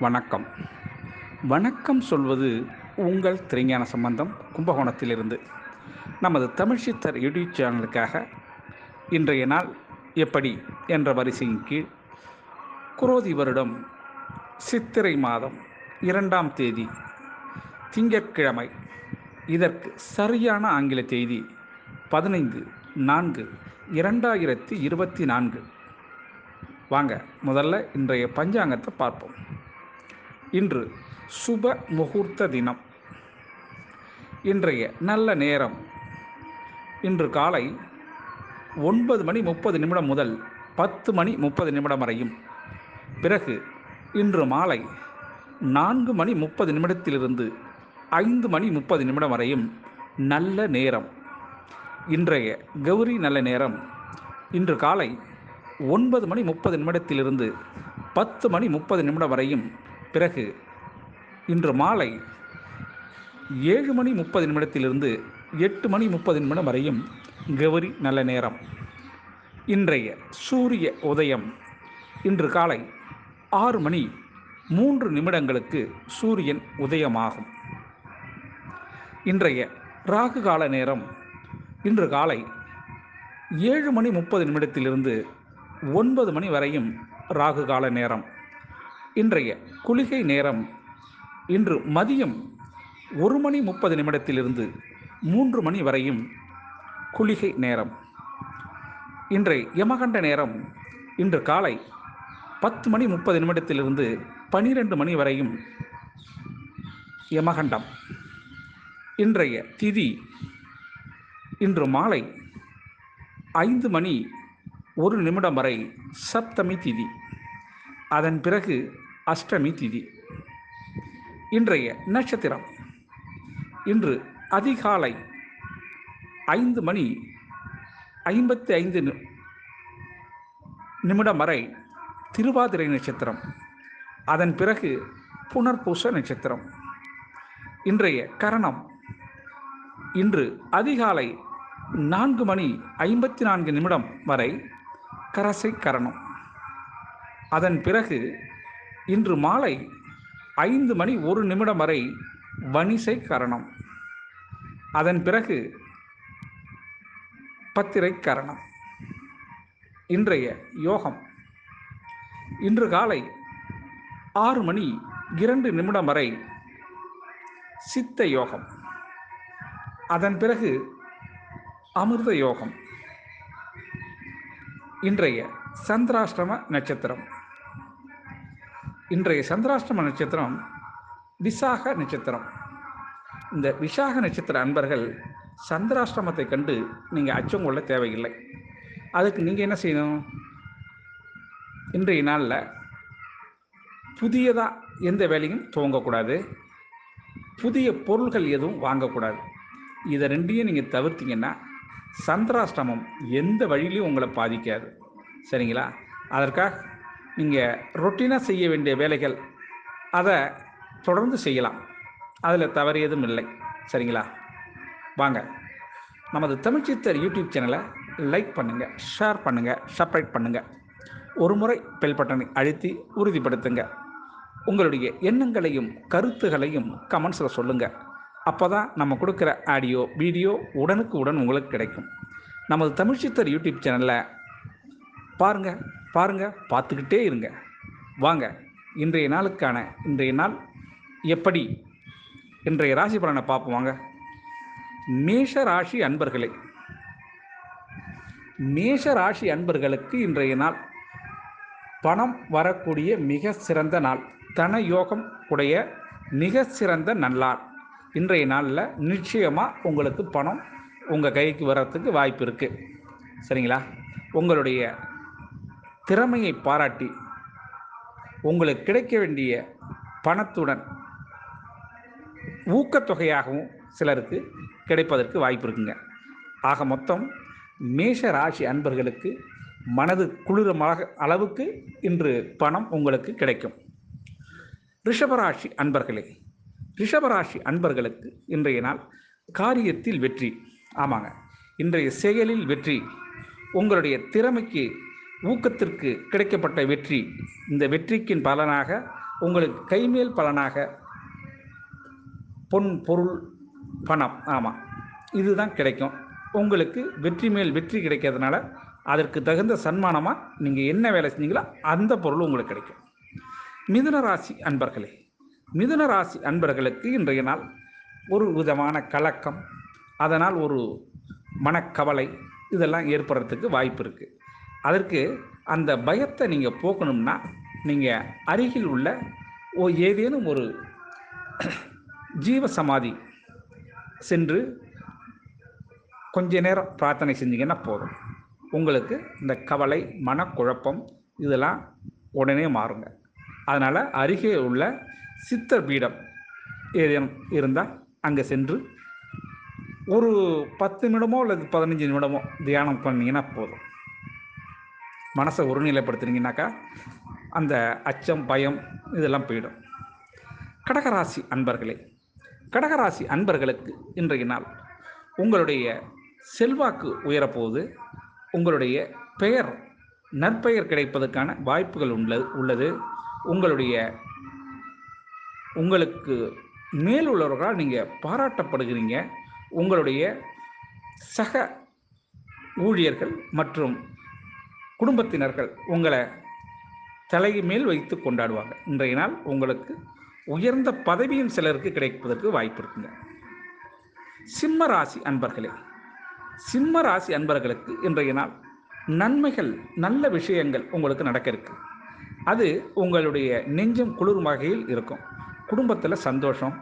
வணக்கம். வணக்கம் சொல்வது உங்கள் திருஞான சம்பந்தம், கும்பகோணத்திலிருந்து. நமது தமிழ் சித்தர் யூடியூப் சேனலுக்காக இன்றைய நாள் எப்படி என்ற வரிசையின் கீழ் குரோதி வருடம் சித்திரை மாதம் 2ஆம் தேதி திங்கட்கிழமை, இதற்கு சரியான ஆங்கில தேதி 15/4/2024. வாங்க முதல்ல இன்றைய பஞ்சாங்கத்தை பார்ப்போம். இன்று சுப முகூர்த்த தினம். இன்றைய நல்ல நேரம் இன்று காலை 9:30 முதல் 10:30 வரையும், பிறகு இன்று மாலை 4:30 5:30 வரையும் நல்ல நேரம். இன்றைய கௌரி நல்ல நேரம் இன்று காலை 9:30 10:30 வரையும், பிறகு இன்று மாலை 7:30 8:30 வரையும் கௌரி நல்ல நேரம். இன்றைய சூரிய உதயம் இன்று காலை 6:03 சூரியன் உதயமாகும். இன்றைய ராகு கால நேரம் இன்று காலை 7:30 9 வரையும் ராகு கால நேரம். இன்றைய குளிகை நேரம் இன்று மதியம் 1:30 3 வரையும் குளிகை நேரம். இன்றைய யமகண்ட நேரம் இன்று காலை 10:30 12 வரையும் யமகண்டம். இன்றைய திதி இன்று மாலை 5:01 வரை சப்தமி திதி, அதன் பிறகு அஷ்டமி திதி. இன்றைய நட்சத்திரம் இன்று அதிகாலை 5:55 வரை திருவாதிரை நட்சத்திரம், அதன் பிறகு புனர்பூச நட்சத்திரம். இன்றைய கரணம் இன்று அதிகாலை 4:54 வரை கரசை கரணம், அதன் பிறகு இன்று மாலை 5:01 வரை வணிசை கரணம், அதன் பிறகு பத்திரை கரணம். இன்றைய யோகம் இன்று காலை 6:02 வரை சித்த யோகம், அதன் பிறகு அமிர்த யோகம். இன்றைய சந்திராஷ்டம நட்சத்திரம் இன்றைய சந்திராஷ்டம நட்சத்திரம் விசாக நட்சத்திரம். இந்த விசாக நட்சத்திர அன்பர்கள் சந்திராஷ்டமத்தை கண்டு நீங்கள் அச்சம் கொள்ள தேவையில்லை. அதுக்கு நீங்கள் என்ன செய்யணும்? இன்றைய நாளில் புதியதாக எந்த வேலையும் துவங்கக்கூடாது, புதிய பொருள்கள் எதுவும் வாங்கக்கூடாது. இதை ரெண்டையும் நீங்கள் தவிர்த்திங்கன்னா சந்திராஷ்டமம் எந்த வழியிலையும் உங்களை பாதிக்காது. சரிங்களா? அதற்காக நீங்கள் ரொட்டீனாக செய்ய வேண்டிய வேலைகள் அதை தொடர்ந்து செய்யலாம், அதில் தவறு எதுவும் இல்லை. சரிங்களா? வாங்க நமது தமிழ் சித்தர் யூடியூப் சேனலை லைக் பண்ணுங்கள், ஷேர் பண்ணுங்கள், சப்ஸ்கிரைப் பண்ணுங்கள். ஒரு முறை பெல் பட்டனை அழுத்தி உறுதிப்படுத்துங்க. உங்களுடைய எண்ணங்களையும் கருத்துகளையும் கமெண்ட்ஸில் சொல்லுங்கள். அப்போ தான் நம்ம கொடுக்குற ஆடியோ வீடியோ உடனுக்கு உடன் உங்களுக்கு கிடைக்கும். நமது தமிழ் சித்தர் யூடியூப் சேனலில் பாருங்கள், பார்த்துக்கிட்டே இருங்க. வாங்க இன்றைய நாள் எப்படி இன்றைய ராசி பலனை பார்ப்போம். வாங்க. மேஷ ராசி அன்பர்களே, மேஷ ராசி அன்பர்களுக்கு இன்றைய நாள் பணம் வரக்கூடிய மிக சிறந்த நாள், தன யோகம் உடைய மிக சிறந்த நல்லாள். இன்றைய நாளில் நிச்சயமாக உங்களுக்கு பணம் உங்கள் கைக்கு வர்றதுக்கு வாய்ப்பு இருக்குது. சரிங்களா? உங்களுடைய திறமையை பாராட்டி உங்களுக்கு கிடைக்க வேண்டிய பணத்துடன் ஊக்கத்தொகையாகவும் சிலருக்கு கிடைப்பதற்கு வாய்ப்பு இருக்குங்க. ஆக மொத்தம் மேஷ ராசி அன்பர்களுக்கு மனது குளிரமாக அளவுக்கு இன்று பணம் உங்களுக்கு கிடைக்கும். ரிஷபராசி அன்பர்களே, ரிஷபராசி அன்பர்களுக்கு இன்றைய நாள் காரியத்தில் வெற்றி. ஆமாங்க, இன்றைய செயலில் வெற்றி, உங்களுடைய திறமைக்கு ஊக்கத்திற்கு கிடைக்கப்பட்ட வெற்றி. இந்த வெற்றிக்கின் பலனாக உங்களுக்கு கைமேல் பலனாக பொன் பொருள் பணம் இதுதான் கிடைக்கும். உங்களுக்கு வெற்றி மேல் வெற்றி கிடைக்கிறதுனால அதற்கு தகுந்த சன்மானமாக நீங்கள் என்ன வேலை செஞ்சீங்களோ அந்த பொருள் உங்களுக்கு கிடைக்கும். மிதுன ராசி அன்பர்களே, மிதுன ராசி அன்பர்களுக்கு இன்றைய நாள் ஒரு விதமான கலக்கம், அதனால் ஒரு மனக்கவலை இதெல்லாம் ஏற்படுறதுக்கு வாய்ப்பு இருக்குது. அதற்கு அந்த பயத்தை நீங்கள் போக்கணும்னா நீங்கள் அருகில் உள்ள ஏதேனும் ஒரு ஜீவ சமாதி சென்று கொஞ்ச நேரம் பிரார்த்தனை செஞ்சீங்கன்னா போதும். உங்களுக்கு இந்த கவலை மனக்குழப்பம் இதெல்லாம் உடனே மாறுங்க. அதனால் அருகே உள்ள சித்தர் பீடம் ஏதேனும் இருந்தால் அங்கே சென்று ஒரு 10 நிமிடமோ அல்லது 15 நிமிடமோ தியானம் பண்ணிங்கன்னா போதும். மனசை ஒருநிலைப்படுத்துனீங்கன்னாக்கா அந்த அச்சம் பயம் இதெல்லாம் போயிடும். கடகராசி அன்பர்களே, கடகராசி அன்பர்களுக்கு இன்றைய நாள் உங்களுடைய செல்வாக்கு உயரப்போகுது. உங்களுடைய பெயர் நற்பெயர் கிடைப்பதற்கான வாய்ப்புகள் உள்ளது. உங்களுக்கு மேலுள்ளவர்களால் நீங்கள் பாராட்டப்படுகிறீங்க. உங்களுடைய சக ஊழியர்கள் மற்றும் குடும்பத்தினர்கள் உங்களை தலைமேல் வைத்து கொண்டாடுவாங்க. இன்றைய நாள் உங்களுக்கு உயர்ந்த பதவியும் சிலருக்கு கிடைப்பதற்கு வாய்ப்பு இருக்குங்க. சிம்ம ராசி அன்பர்களே, சிம்ம ராசி அன்பர்களுக்கு இன்றைய நாள் நன்மைகள் நல்ல விஷயங்கள் உங்களுக்கு நடக்க இருக்கு. அது உங்களுடைய நெஞ்சம் குளிரும் வகையில் இருக்கும். குடும்பத்தில் சந்தோஷம்,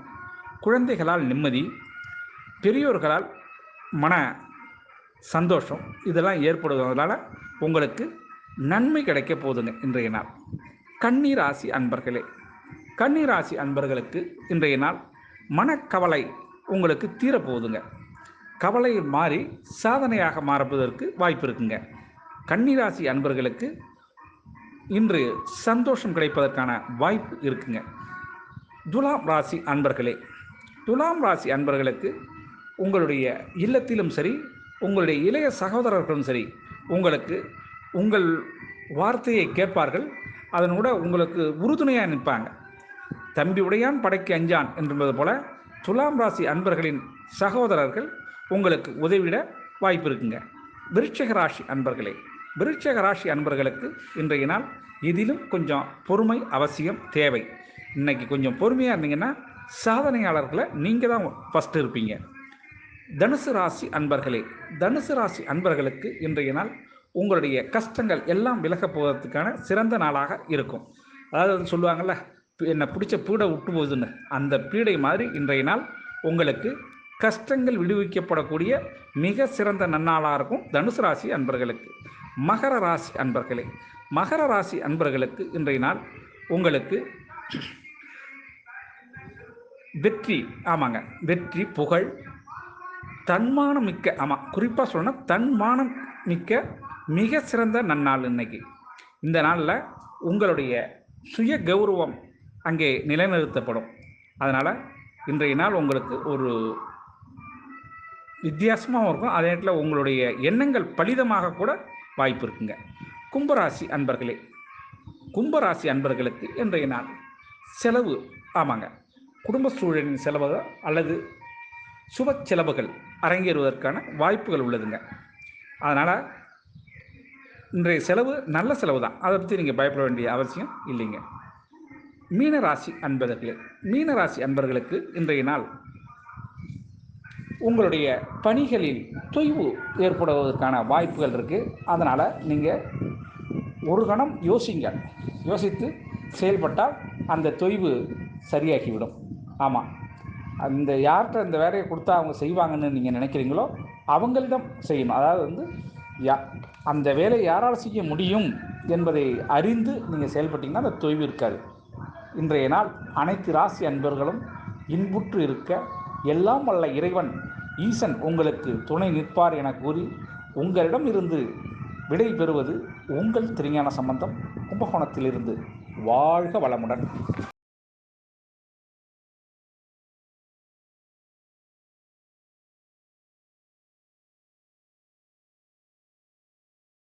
குழந்தைகளால் நிம்மதி, பெரியோர்களால் மன சந்தோஷம் இதெல்லாம் ஏற்படுவதனால உங்களுக்கு நன்மை கிடைக்க போதுங்க இன்றைய நாள். கன்னிராசி அன்பர்களே, கன்னிராசி அன்பர்களுக்கு இன்றைய நாள் மனக்கவலை உங்களுக்கு தீரப்போகுதுங்க. கவலை மாறி சாதனையாக மாறுவதற்கு வாய்ப்பு இருக்குங்க. கன்னிராசி அன்பர்களுக்கு இன்று சந்தோஷம் கிடைப்பதற்கான வாய்ப்பு இருக்குங்க. துலாம் ராசி அன்பர்களே, துலாம் ராசி அன்பர்களுக்கு உங்களுடைய இல்லத்திலும் சரி, உங்களுடைய இளைய சகோதரர்களும் சரி, உங்களுக்கு உங்கள் வார்த்தையை கேட்பார்கள். அதனோட உங்களுக்கு உறுதுணையாக நிற்பாங்க. தம்பி உடையான் படைக்கு அஞ்சான் என்பது போல துலாம் ராசி அன்பர்களின் சகோதரர்கள் உங்களுக்கு உதவிட வாய்ப்பு இருக்குங்க. விருச்சிக ராசி அன்பர்களே, விருச்சிக ராசி அன்பர்களுக்கு இன்றைய நாள் இதிலும் கொஞ்சம் பொறுமை அவசியம் தேவை. இன்னைக்கு கொஞ்சம் பொறுமையாக இருந்தீங்கன்னா சாதனையாளர்களை நீங்கள் தான் ஃபஸ்ட்டு இருப்பீங்க. தனுசு ராசி அன்பர்களே, தனுசு ராசி அன்பர்களுக்கு இன்றைய நாள் உங்களுடைய கஷ்டங்கள் எல்லாம் விலகப் போவதற்கான சிறந்த நாளாக இருக்கும். அதாவது சொல்லுவாங்கள்ல, என்னை பிடிச்ச பீடை விட்டு போகுதுன்னு, அந்த பீடை மாதிரி இன்றைய நாள் உங்களுக்கு கஷ்டங்கள் விடுவிக்கப்படக்கூடிய மிக சிறந்த நன்னாளாக இருக்கும் தனுசு ராசி அன்பர்களுக்கு. மகர ராசி அன்பர்களே, மகர ராசி அன்பர்களுக்கு இன்றைய நாள் உங்களுக்கு வெற்றி, வெற்றி புகழ் தன்மானம் மிக்க, குறிப்பாக சொல்லணும் தன்மானம் மிக்க மிக சிறந்த நன்னாள் இன்னைக்கு. இந்த நாளில் உங்களுடைய சுய கௌரவம் அங்கே நிலைநிறுத்தப்படும். அதனால் இன்றைய நாள் உங்களுக்கு ஒரு வித்தியாசமாகவும் இருக்கும். அதே நேரத்தில் உங்களுடைய எண்ணங்கள் பலிதமாக கூட வாய்ப்பு இருக்குங்க. கும்பராசி அன்பர்களே, கும்பராசி அன்பர்களுக்கு இன்றைய நாள் செலவு, குடும்ப சூழலின் செலவுகள் அல்லது சுப செலவுகள் அரங்கேறுவதற்கான வாய்ப்புகள் உள்ளதுங்க. அதனால் இன்றைய செலவு நல்ல செலவு தான், அதை பற்றி நீங்கள் பயப்பட வேண்டிய அவசியம் இல்லைங்க. மீனராசி அன்பர்களே, மீனராசி அன்பர்களுக்கு இன்றைய நாள் உங்களுடைய பணிகளில் தொய்வு ஏற்படுவதற்கான வாய்ப்புகள் இருக்குது. அதனால் நீங்கள் ஒரு கணம் யோசித்து செயல்பட்டால் அந்த தொய்வு சரியாகிவிடும். அந்த யார்கிட்ட இந்த வேலையை கொடுத்தா அவங்க செய்வாங்கன்னு நீங்கள் நினைக்கிறீங்களோ அவங்களிடம் செய்யணும். அதாவது அந்த வேலையை யாரால் செய்ய முடியும் என்பதை அறிந்து நீங்கள் செயல்பட்டீங்கன்னா அந்த தொய்வு இருக்காது. இன்றைய நாள் அனைத்து ராசி அன்பர்களும் இன்புற்று இருக்க எல்லாம் வல்ல இறைவன் ஈசன் உங்களுக்கு துணை நிற்பார் என கூறி உங்களிடம் இருந்து விடை பெறுவது உங்கள் திருஞான சம்பந்தம், கும்பகோணத்திலிருந்து. வாழ்க வளமுடன்.